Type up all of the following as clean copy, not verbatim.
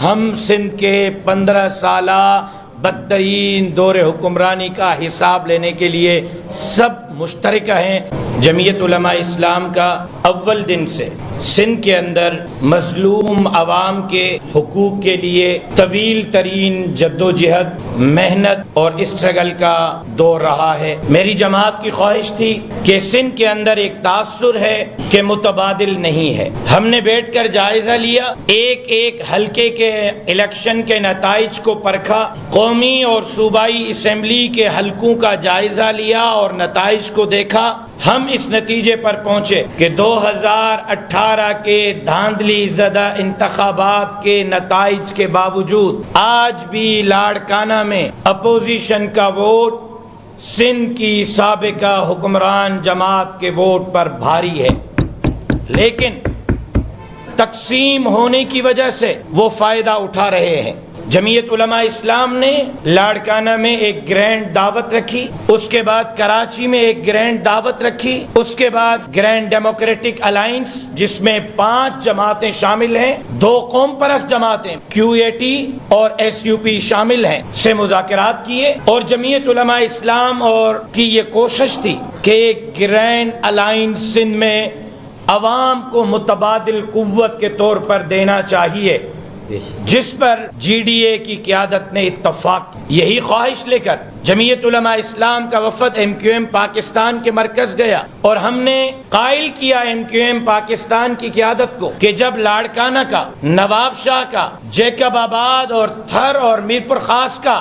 ہم سندھ کے 15 سالہ بدترین دور حکمرانی کا حساب لینے کے لیے سب مشترکہ ہیں۔ جمعیت علماء اسلام کا اول دن سے سندھ کے اندر مظلوم عوام کے حقوق کے لیے طویل ترین جدوجہد، محنت اور اسٹرگل کا دور رہا ہے۔ میری جماعت کی خواہش تھی کہ سندھ کے اندر ایک تاثر ہے کہ متبادل نہیں ہے۔ ہم نے بیٹھ کر جائزہ لیا، ایک ایک حلقے کے الیکشن کے نتائج کو پرکھا، قومی اور صوبائی اسمبلی کے حلقوں کا جائزہ لیا اور نتائج کو دیکھا۔ ہم اس نتیجے پر پہنچے کہ 2018 کے دھاندلی زدہ انتخابات کے نتائج کے باوجود آج بھی لاڑکانہ میں اپوزیشن کا ووٹ سندھ کی سابقہ حکمران جماعت کے ووٹ پر بھاری ہے، لیکن تقسیم ہونے کی وجہ سے وہ فائدہ اٹھا رہے ہیں۔ جمعیت علماء اسلام نے لاڑکانہ میں ایک گرینڈ دعوت رکھی، اس کے بعد کراچی میں ایک گرینڈ دعوت رکھی، اس کے بعد گرینڈ ڈیموکریٹک الائنس جس میں 5 جماعتیں شامل ہیں، 2 قوم پرست جماعتیں QAT اور SUP شامل ہیں، سے مذاکرات کیے، اور جمعیت علماء اسلام اور کی یہ کوشش تھی کہ ایک گرینڈ الائنس سندھ میں عوام کو متبادل قوت کے طور پر دینا چاہیے، جس پر GDA کی قیادت نے اتفاق کی۔ یہی خواہش لے کر جمعیت علماء اسلام کا وفد MQM پاکستان کے مرکز گیا، اور ہم نے قائل کیا MQM پاکستان کی قیادت کو کہ جب لاڑکانہ کا، نواب شاہ کا، جیکب آباد اور تھر اور میرپور خاص کا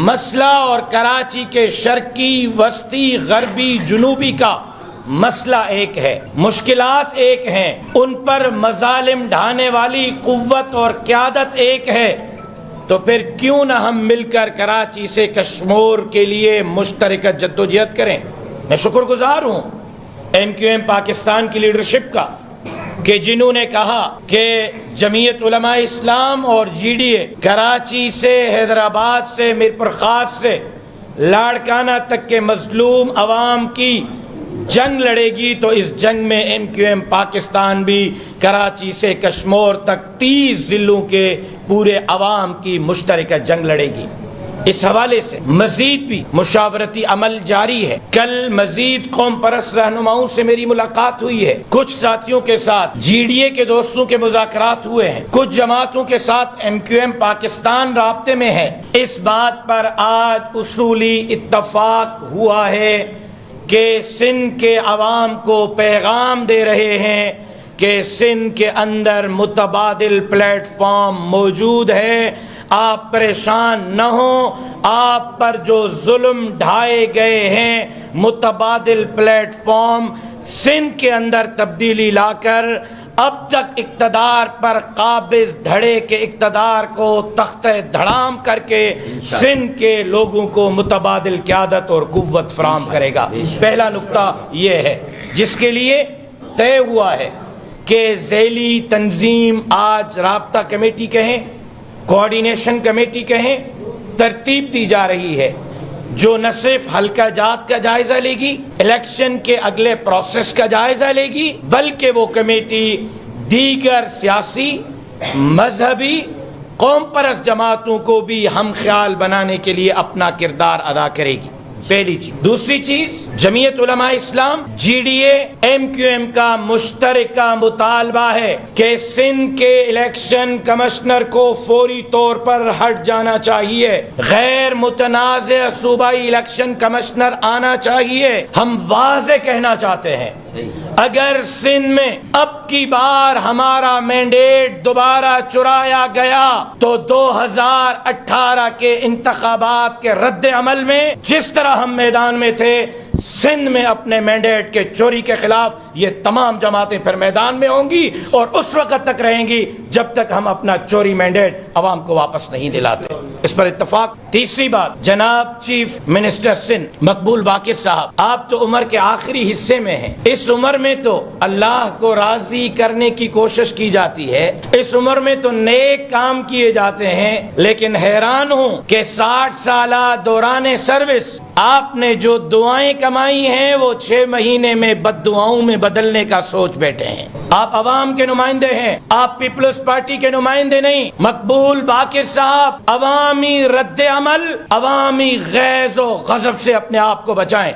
مسئلہ اور کراچی کے شرقی، وسطی، غربی، جنوبی کا مسئلہ ایک ہے، مشکلات ایک ہیں، ان پر مظالم ڈھانے والی قوت اور قیادت ایک ہے، تو پھر کیوں نہ ہم مل کر کراچی سے کشمور کے لیے مشترکہ جدوجہد کریں۔ میں شکر گزار ہوں MQM پاکستان کی لیڈرشپ کا کہ جنہوں نے کہا کہ جمعیت علماء اسلام اور GDA کراچی سے، حیدرآباد سے، میرپور خاص سے لاڑکانہ تک کے مظلوم عوام کی جنگ لڑے گی، تو اس جنگ میں MQM پاکستان بھی کراچی سے کشمور تک 30 ضلعوں کے پورے عوام کی مشترکہ جنگ لڑے گی۔ اس حوالے سے مزید بھی مشاورتی عمل جاری ہے۔ کل مزید قوم پرست رہنماؤں سے میری ملاقات ہوئی ہے، کچھ ساتھیوں کے ساتھ GDA کے دوستوں کے مذاکرات ہوئے ہیں، کچھ جماعتوں کے ساتھ MQM پاکستان رابطے میں ہے۔ اس بات پر آج اصولی اتفاق ہوا ہے کہ سندھ کے عوام کو پیغام دے رہے ہیں کہ سندھ کے اندر متبادل پلیٹ فارم موجود ہے، آپ پریشان نہ ہوں، آپ پر جو ظلم ڈھائے گئے ہیں متبادل پلیٹ فارم سندھ کے اندر تبدیلی لا کر اب تک اقتدار پر قابض دھڑے کے اقتدار کو تختہ دھڑام کر کے سندھ کے لوگوں کو متبادل قیادت اور قوت فراہم کرے گا۔ پہلا نقطہ یہ ہے جس کے لیے طے ہوا ہے کہ ذیلی تنظیم، آج رابطہ کمیٹی کہیں، کوآرڈینیشن کمیٹی کہیں، ترتیب دی جا رہی ہے جو نہ صرف حلقہ جات کا جائزہ لے گی، الیکشن کے اگلے پروسیس کا جائزہ لے گی، بلکہ وہ کمیٹی دیگر سیاسی، مذہبی، قوم پرست جماعتوں کو بھی ہم خیال بنانے کے لیے اپنا کردار ادا کرے گی۔ پہلی چیز۔ دوسری چیز، جمعیت علماء اسلام GDA MQM کا مشترکہ مطالبہ ہے کہ سندھ کے الیکشن کمشنر کو فوری طور پر ہٹ جانا چاہیے، غیر متنازع صوبائی الیکشن کمشنر آنا چاہیے۔ ہم واضح کہنا چاہتے ہیں اگر سندھ میں اب کی بار ہمارا مینڈیٹ دوبارہ چرایا گیا تو 2018 کے انتخابات کے رد عمل میں جس طرح ہم میدان میں تھے، سندھ میں اپنے مینڈیٹ کے چوری کے خلاف یہ تمام جماعتیں پھر میدان میں ہوں گی، اور اس وقت تک رہیں گی جب تک ہم اپنا چوری مینڈیٹ عوام کو واپس نہیں دلاتے۔ اس پر اتفاق۔ تیسری بات، جناب چیف منسٹر سندھ مقبول باقر صاحب، آپ تو عمر کے آخری حصے میں ہیں۔ اس عمر میں تو اللہ کو راضی کرنے کی کوشش کی جاتی ہے، اس عمر میں تو نیک کام کیے جاتے ہیں، لیکن حیران ہوں کہ 60 سالہ دوران سروس آپ نے جو دعائیں کمائی ہیں وہ 6 مہینے میں بد دعاؤں میں بدلنے کا سوچ بیٹھے ہیں۔ آپ عوام کے نمائندے ہیں، آپ پیپلز پارٹی کے نمائندے نہیں۔ مقبول باقر صاحب، عوامی رد عمل، عوامی غیظ و غضب سے اپنے آپ کو بچائیں۔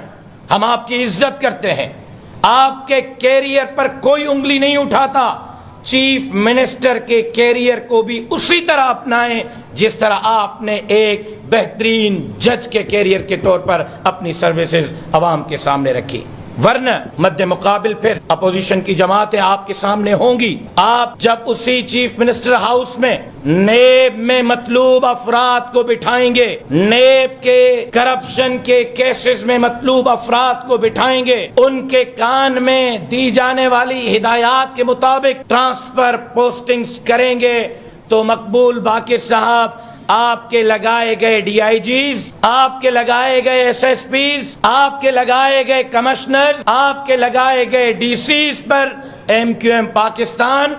ہم آپ کی عزت کرتے ہیں، آپ کے کیریئر پر کوئی انگلی نہیں اٹھاتا۔ چیف منسٹر کے کیریئر کو بھی اسی طرح اپنائیں جس طرح آپ نے ایک بہترین جج کے کیریئر کے طور پر اپنی سروسز عوام کے سامنے رکھی، ورنہ مد مقابل پھر اپوزیشن کی جماعتیں آپ کے سامنے ہوں گی۔ آپ جب اسی چیف منسٹر ہاؤس میں نیب میں مطلوب افراد کو بٹھائیں گے، نیب کے کرپشن کے کیسز میں مطلوب افراد کو بٹھائیں گے، ان کے کان میں دی جانے والی ہدایات کے مطابق ٹرانسفر پوسٹنگز کریں گے، تو مقبول باقر صاحب، آپ کے لگائے گئے ڈی آئی جیز، آپ کے لگائے گئے ایس ایس پیز، آپ کے لگائے گئے کمشنرز، آپ کے لگائے گئے ڈی سیز پر MQM Pakistan,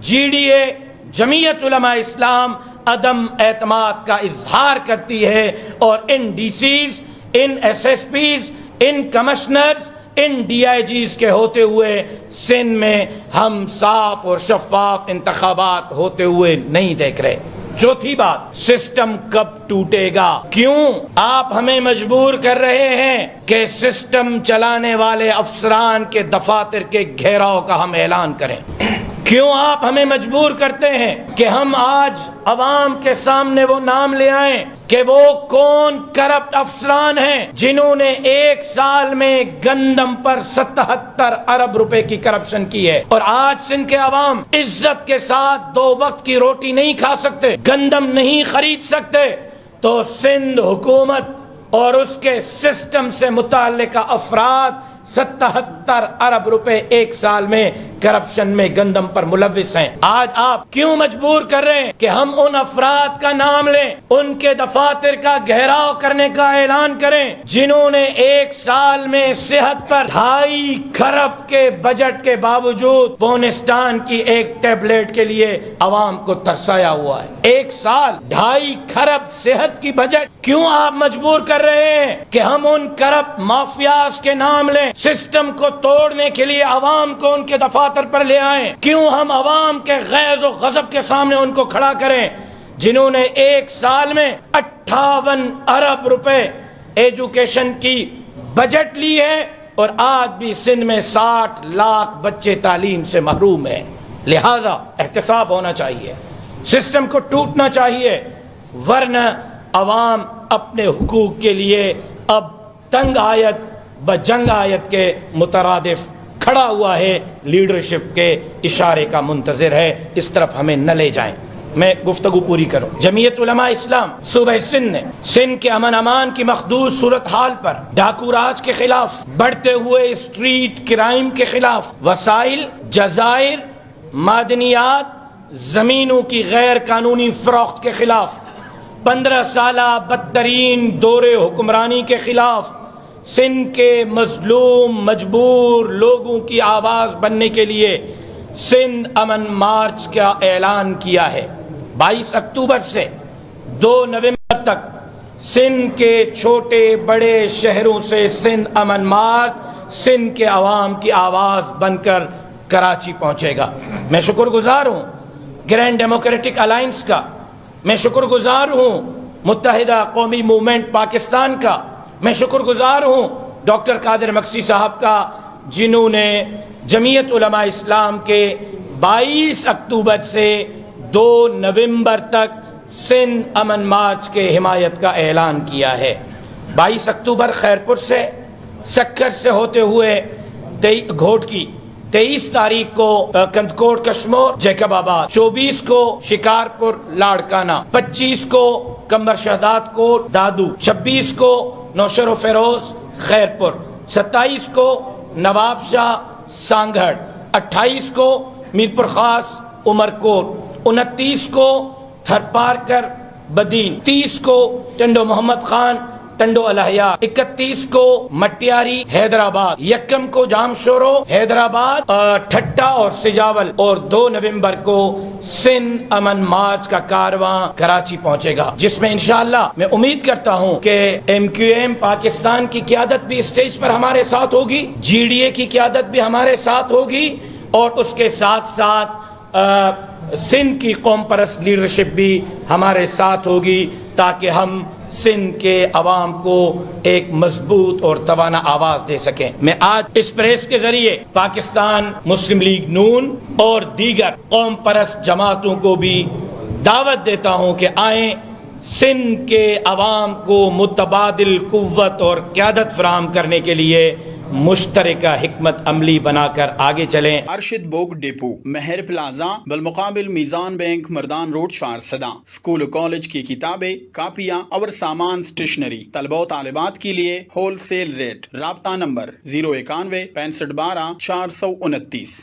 GDA, Jamiat Ulema Islam عدم اعتماد کا اظہار کرتی ہے، اور ان ڈی سیز، ان ایس ایس پیز، ان کمشنرز، ان ڈی آئی جیز کے ہوتے ہوئے سندھ میں ہم صاف اور شفاف انتخابات ہوتے ہوئے نہیں دیکھ رہے۔ چوتھی بات، سسٹم کب ٹوٹے گا؟ کیوں آپ ہمیں مجبور کر رہے ہیں کہ سسٹم چلانے والے افسران کے دفاتر کے گھیراؤ کا ہم اعلان کریں؟ کیوں آپ ہمیں مجبور کرتے ہیں کہ ہم آج عوام کے سامنے وہ نام لے آئیں کہ وہ کون کرپٹ افسران ہیں جنہوں نے 1 سال میں گندم پر 77 ارب روپے کی کرپشن کی ہے، اور آج سندھ کے عوام عزت کے ساتھ 2 وقت کی روٹی نہیں کھا سکتے، گندم نہیں خرید سکتے؟ تو سندھ حکومت اور اس کے سسٹم سے متعلقہ افراد 77 ارب روپے 1 سال میں کرپشن میں گندم پر ملوث ہیں۔ آج آپ کیوں مجبور کر رہے ہیں کہ ہم ان افراد کا نام لیں، ان کے دفاتر کا گھیراؤ کرنے کا اعلان کریں جنہوں نے 1 سال میں صحت پر 2.5 کھرب کے بجٹ کے باوجود پونستان کی ایک ٹیبلٹ کے لیے عوام کو ترسایا ہوا ہے۔ 1 سال 2.5 کھرب صحت کی بجٹ، کیوں آپ مجبور کر رہے ہیں کہ ہم ان کرپٹ مافیاز کے نام لیں، سسٹم کو توڑنے کے لیے عوام کو ان کے دفاتر پر لے آئیں؟ کیوں ہم عوام کے غیظ و غضب کے سامنے ان کو کھڑا کریں جنہوں نے 1 سال میں 58 ارب روپے ایجوکیشن کی بجٹ لی ہے، اور آج بھی سندھ میں 60 لاکھ بچے تعلیم سے محروم ہیں؟ لہذا احتساب ہونا چاہیے، سسٹم کو ٹوٹنا چاہیے، ورنہ عوام اپنے حقوق کے لیے اب تنگ آیت بجنگ آیت کے مترادف کھڑا ہوا ہے، لیڈرشپ کے اشارے کا منتظر ہے۔ اس طرف ہمیں نہ لے جائیں۔ میں گفتگو پوری کروں۔ جمعیت علماء اسلام صوبہ سندھ نے سندھ کے امن امان کی مخدوش صورتحال پر، ڈاکو راج کے خلاف، بڑھتے ہوئے اسٹریٹ کرائم کے خلاف، وسائل، جزائر، معدنیات، زمینوں کی غیر قانونی فروخت کے خلاف، 15 سالہ بدترین دور حکمرانی کے خلاف، سندھ کے مظلوم مجبور لوگوں کی آواز بننے کے لیے سندھ امن مارچ کا اعلان کیا ہے۔ 22 اکتوبر سے 2 نومبر تک سندھ کے چھوٹے بڑے شہروں سے سندھ امن مارچ سندھ کے عوام کی آواز بن کر کراچی پہنچے گا۔ میں شکر گزار ہوں گرینڈ ڈیموکریٹک الائنس کا، میں شکر گزار ہوں متحدہ قومی موومنٹ پاکستان کا، میں شکر گزار ہوں ڈاکٹر قادر مکسی صاحب کا، جنہوں نے جمعیت علماء اسلام کے 22 اکتوبر سے 2 نومبر تک سندھ امن مارچ کے حمایت کا اعلان کیا ہے۔ 22 اکتوبر خیرپور سے، سکر سے ہوتے ہوئے گھوٹ کی، 23 تاریخ کو کندکوٹ کشمور جیکب آباد، 24 کو شکارپور لاڑکانہ، 25 کو کمبر شہداد کوٹ دادو، 26 کو نوشر و فیروز خیرپور، 27 کو نواب شاہ سانگھڑ، 28 کو میرپور خاص عمر کوٹ، 29 کو تھر پارکر بدین, 30 کو ٹنڈو محمد خان ٹنڈو الاحیاء, 31 کو مٹیاری حیدرآباد, 1 کو جام شورو حیدرآباد, ٹھٹا اور سجاول, اور 2 نومبر کو سندھ امن مارچ کا کارواں کراچی پہنچے گا, جس میں انشاءاللہ میں امید کرتا ہوں کہ MQM پاکستان کی قیادت بھی اسٹیج پر ہمارے ساتھ ہوگی, GDA کی قیادت بھی ہمارے ساتھ ہوگی, اور اس کے ساتھ ساتھ سندھ کی قوم پرست لیڈرشپ بھی ہمارے ساتھ ہوگی, تاکہ ہم سندھ کے عوام کو ایک مضبوط اور توانا آواز دے سکیں. میں آج اس پریس کے ذریعے پاکستان مسلم لیگ نون اور دیگر قوم پرست جماعتوں کو بھی دعوت دیتا ہوں کہ آئیں, سندھ کے عوام کو متبادل قوت اور قیادت فراہم کرنے کے لیے مشترکہ حکمت عملی بنا کر آگے چلیں. ارشد بوگ ڈپو, مہر پلازا بالمقابل میزان بینک, مردان روڈ, شارسدہ. اسکول و کالج کی کتابیں, کاپیاں اور سامان اسٹیشنری طلبہ و طالبات کے لیے ہول سیل ریٹ. رابطہ نمبر 091 65 12 429.